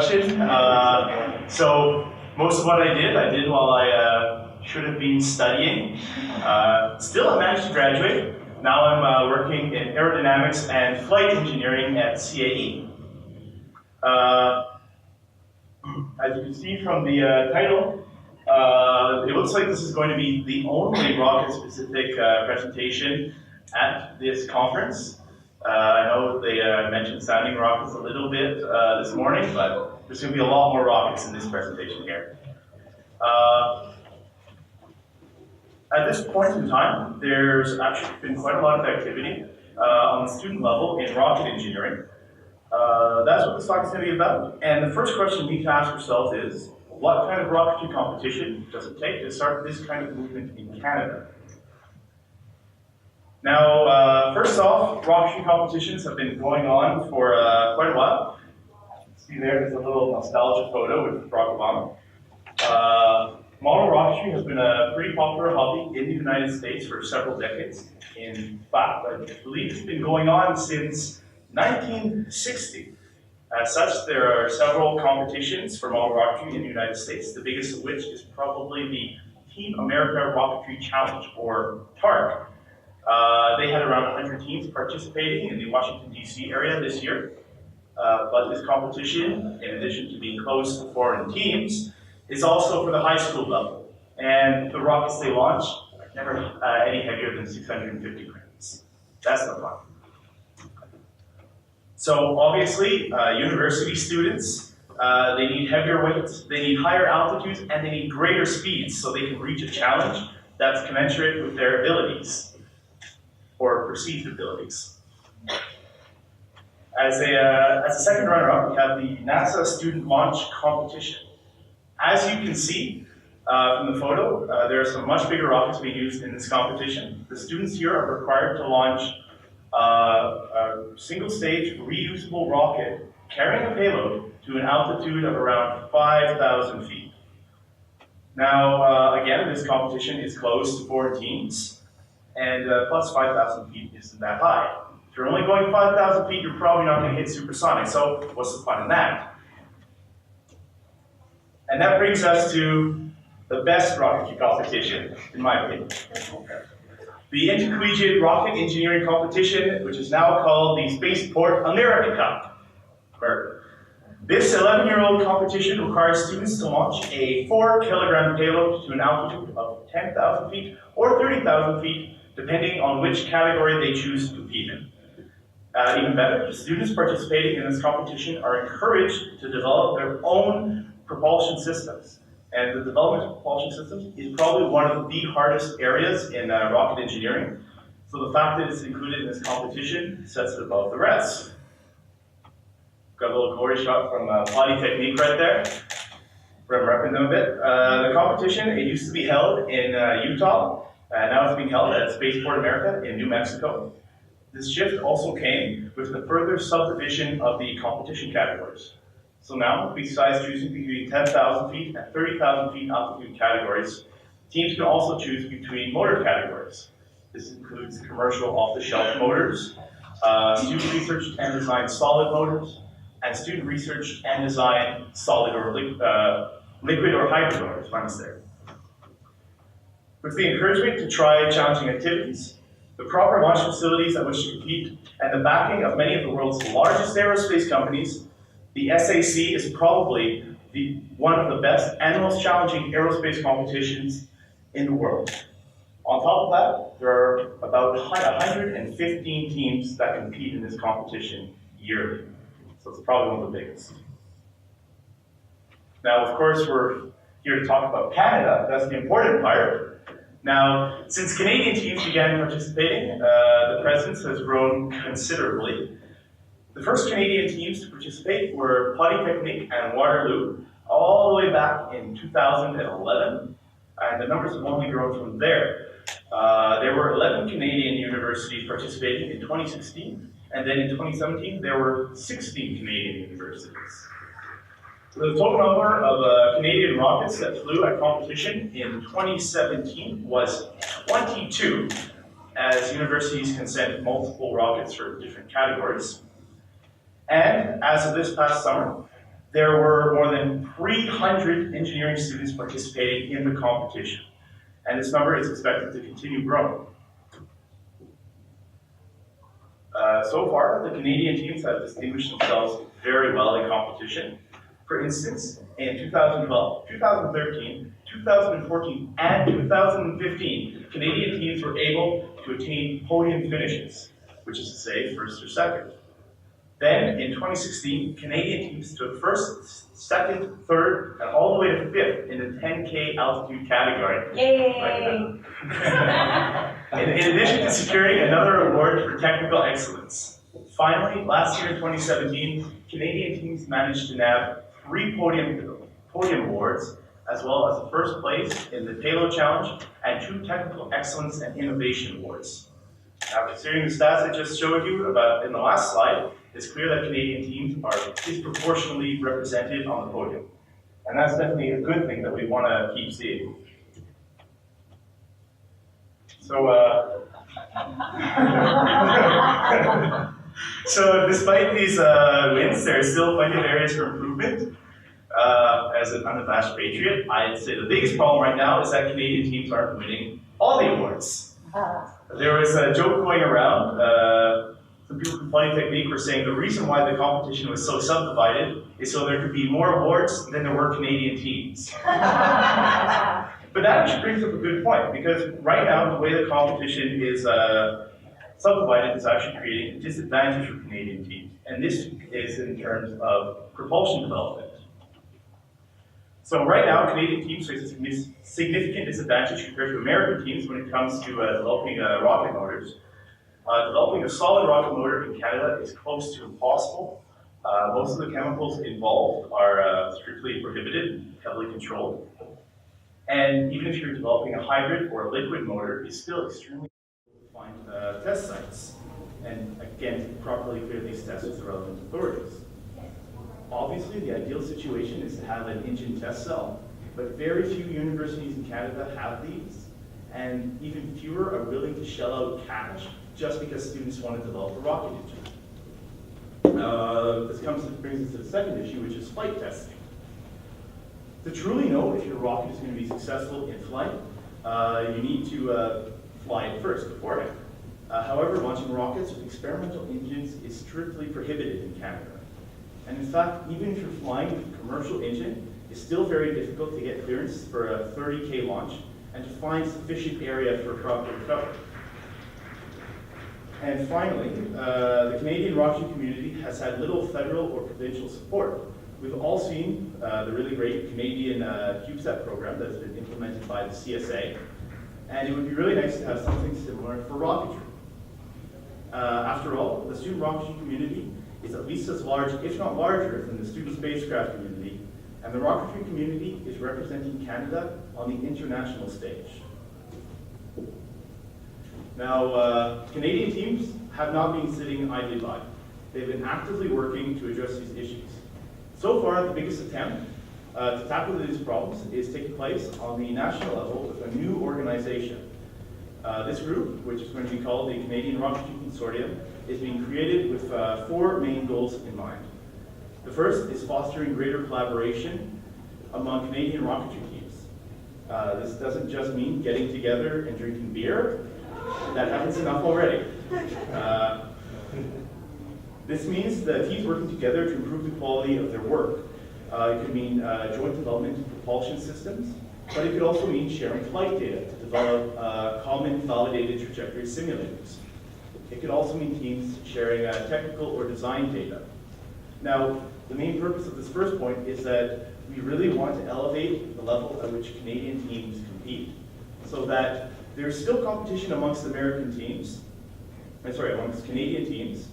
introduction. So most of what I did while I should have been studying. Still, I managed to graduate. Now I'm working in aerodynamics and flight engineering at CAE. As you can see from the title, it looks like this is going to be the only rocket-specific presentation at this conference. I know they mentioned sounding rockets a little bit this morning, but there's going to be a lot more rockets in this presentation here. At this point in time, there's actually been quite a lot of activity on the student level in rocket engineering. That's what this talk is going to be about. And the first question you need to ask yourself is, what kind of rocketry competition does it take to start this kind of movement in Canada? Now, first off, rocketry competitions have been going on for quite a while. See there's a little nostalgia photo with Barack Obama. Model rocketry has been a pretty popular hobby in the United States for several decades. In fact, I believe it's been going on since 1960. As such, there are several competitions for model rocketry in the United States, the biggest of which is probably the Team America Rocketry Challenge, or TARC. They had around 100 teams participating in the Washington, D.C. area this year. But this competition, in addition to being closed to foreign teams, is also for the high school level. And the rockets they launch are never any heavier than 650 grams. That's the problem. So obviously, university students, they need heavier weights, they need higher altitudes, and they need greater speeds so they can reach a challenge that's commensurate with their abilities, or perceived abilities. As a second runner-up, we have the NASA Student Launch Competition. As you can see from the photo, there are some much bigger rockets being used in this competition. The students here are required to launch a single-stage reusable rocket carrying a payload to an altitude of around 5,000 feet. Now, again, this competition is closed to foreign teams, and plus 5,000 feet isn't that high. If you're only going 5,000 feet, you're probably not going to hit supersonic, so what's the fun in that? And that brings us to the best rocketry competition, in my opinion. The Intercollegiate Rocket Engineering Competition, which is now called the Spaceport America Cup. This 11-year-old competition requires students to launch a 4-kilogram payload to an altitude of 10,000 feet or 30,000 feet, depending on which category they choose to compete in. Even better, students participating in this competition are encouraged to develop their own propulsion systems. And the development of propulsion systems is probably one of the hardest areas in rocket engineering. So the fact that it's included in this competition sets it above the rest. Got a little glory shot from Polytechnique right there. We're repping them a bit. The competition, it used to be held in Utah. Now it's being held at Spaceport America in New Mexico. This shift also came with the further subdivision of the competition categories. So now, besides choosing between 10,000 feet and 30,000 feet altitude categories, teams can also choose between motor categories. This includes commercial off-the-shelf motors, student research and design solid motors, and student research and design solid or liquid or hybrid motors, minus there. With the encouragement to try challenging activities, the proper launch facilities at which to compete, and the backing of many of the world's largest aerospace companies, the SAC is probably one of the best and most challenging aerospace competitions in the world. On top of that, there are about 115 teams that compete in this competition yearly. So it's probably one of the biggest. Now, of course, we're here to talk about Canada. That's the important part. Now, since Canadian teams began participating, the presence has grown considerably. The first Canadian teams to participate were Polytechnique and Waterloo, all the way back in 2011, and the numbers have only grown from there. There were 11 Canadian universities participating in 2016, and then in 2017, there were 16 Canadian universities. So the total number of Canadian rockets that flew at competition in 2017 was 22, as universities can send multiple rockets for different categories. And as of this past summer, There were more than 300 engineering students participating in the competition, and this number is expected to continue growing. So far, the Canadian teams have distinguished themselves very well in competition. For instance, in 2012, 2013, 2014, and 2015, Canadian teams were able to attain podium finishes, which is to say, first or second. Then, in 2016, Canadian teams took first, second, third, and all the way to fifth in the 10K altitude category. Yay! In addition to securing another award for technical excellence. Finally, last year in 2017, Canadian teams managed to nab 3 podium awards, as well as the first place in the Payload Challenge and 2 technical excellence and innovation awards. Now, considering the stats I just showed you about in the last slide, it's clear that Canadian teams are disproportionately represented on the podium. And that's definitely a good thing that we want to keep seeing. So, so despite these wins, there are still plenty of areas for improvement. As an unabashed patriot, I'd say the biggest problem right now is that Canadian teams aren't winning all the awards. There was a joke going around. Some people from Polytechnique were saying the reason why the competition was so subdivided is so there could be more awards than there were Canadian teams. But that actually brings up a good point, because right now the way the competition is subdivided is actually creating a disadvantage for Canadian teams. And this is in terms of propulsion development. So right now, Canadian teams face a significant disadvantage compared to American teams when it comes to developing rocket motors. Developing a solid rocket motor in Canada is close to impossible. Most of the chemicals involved are strictly prohibited, heavily controlled. And even if you're developing a hybrid or a liquid motor, it's still extremely difficult to find test sites. And again, to properly clear these tests with the relevant authorities. Obviously, the ideal situation is to have an engine test cell, but very few universities in Canada have these, and even fewer are willing to shell out cash just because students want to develop a rocket engine. This brings us to the second issue, which is flight testing. To truly know if your rocket is going to be successful in flight, you need to fly it first, beforehand. However, launching rockets with experimental engines is strictly prohibited in Canada. And in fact, even if you're flying with a commercial engine, it's still very difficult to get clearance for a 30K launch and to find sufficient area for proper recovery. And finally, the Canadian rocketry community has had little federal or provincial support. We've all seen the really great Canadian CubeSat program that has been implemented by the CSA, and it would be really nice to have something similar for rocketry. After all, the student rocketry community is at least as large, if not larger, than the student spacecraft community, and the rocketry community is representing Canada on the international stage. Now, Canadian teams have not been sitting idly by. They've been actively working to address these issues. So far, the biggest attempt to tackle these problems is taking place on the national level with a new organization. This group, which is going to be called the Canadian Rocketry Consortium, is being created with 4 main goals in mind. The first is fostering greater collaboration among Canadian rocketry teams. This doesn't just mean getting together and drinking beer. That happens enough already. This means the teams working together to improve the quality of their work. It could mean joint development of propulsion systems, but it could also mean sharing flight data to develop common validated trajectory simulators. It could also mean teams sharing technical or design data. Now, the main purpose of this first point is that we really want to elevate the level at which Canadian teams compete, so that there's still competition amongst American teams, amongst Canadian teams,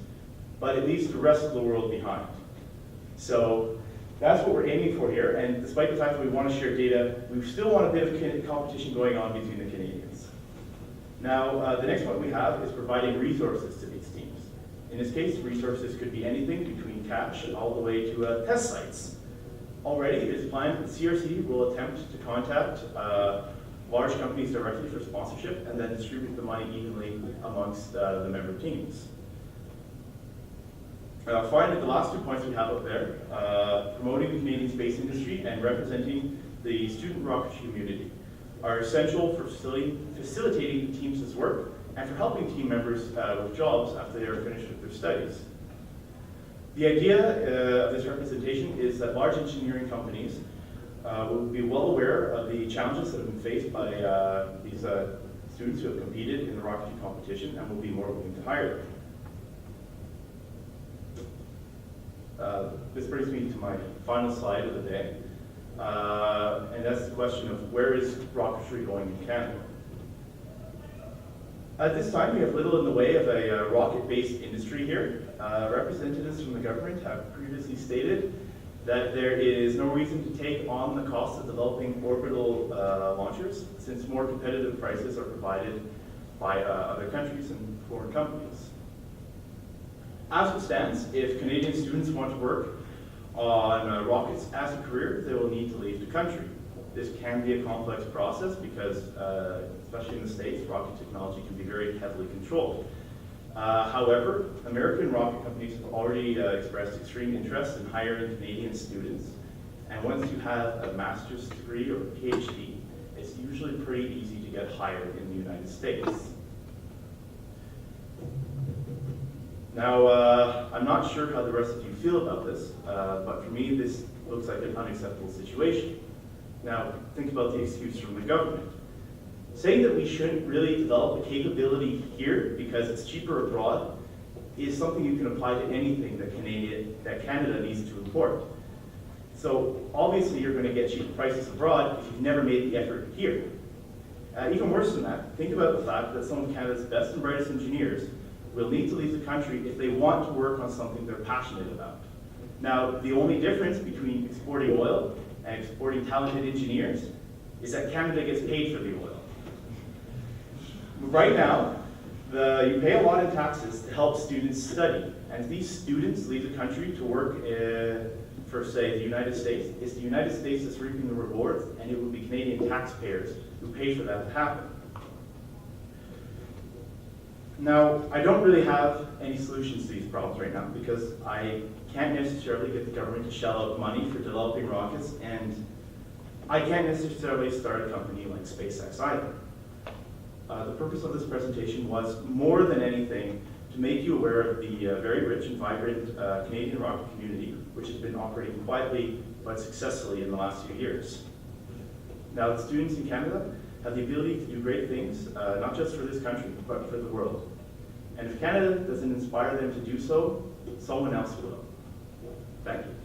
but it leaves the rest of the world behind. So that's what we're aiming for here, and despite the fact that we want to share data, we still want a bit of competition going on between the Canadians. Now, the next point we have is providing resources to these teams. In this case, resources could be anything between cash all the way to test sites. Already, it is planned that CRC will attempt to contact large companies directly for sponsorship and then distribute the money evenly amongst the member teams. Finally, the last 2 points we have up there, promoting the Canadian space industry and representing the student rocketry community are essential for facilitating the team's work and for helping team members with jobs after they are finished with their studies. The idea of this representation is that large engineering companies will be well aware of the challenges that have been faced by these students who have competed in the rocketry competition and will be more willing to hire them. This brings me to my final slide of the day, and that's the question of where is rocketry going in Canada? At this time, we have little in the way of a rocket-based industry here. Representatives from the government have previously stated that there is no reason to take on the cost of developing orbital launchers, since more competitive prices are provided by other countries and foreign companies. As it stands, if Canadian students want to work on rockets as a career, they will need to leave the country. This can be a complex process because, especially in the States, rocket technology can be very heavily controlled. However, American rocket companies have already expressed extreme interest in hiring Canadian students. And once you have a master's degree or a PhD, it's usually pretty easy to get hired in the United States. Now, I'm not sure how the rest of you feel about this, but for me, this looks like an unacceptable situation. Now, think about the excuse from the government. Saying that we shouldn't really develop a capability here because it's cheaper abroad is something you can apply to anything that Canada needs to import. So obviously you're going to get cheaper prices abroad if you've never made the effort here. Even worse than that, think about the fact that some of Canada's best and brightest engineers will need to leave the country if they want to work on something they're passionate about. Now, the only difference between exporting oil and exporting talented engineers is that Canada gets paid for the oil. Right now, you pay a lot in taxes to help students study, and if these students leave the country to work for, say, the United States, it's the United States that's reaping the rewards, and it would be Canadian taxpayers who pay for that to happen. Now, I don't really have any solutions to these problems right now because I can't necessarily get the government to shell out money for developing rockets, and I can't necessarily start a company like SpaceX either. The purpose of this presentation was, more than anything, to make you aware of the very rich and vibrant Canadian rocket community, which has been operating quietly but successfully in the last few years. Now, the students in Canada have the ability to do great things, not just for this country, but for the world. And if Canada doesn't inspire them to do so, someone else will. Thank you.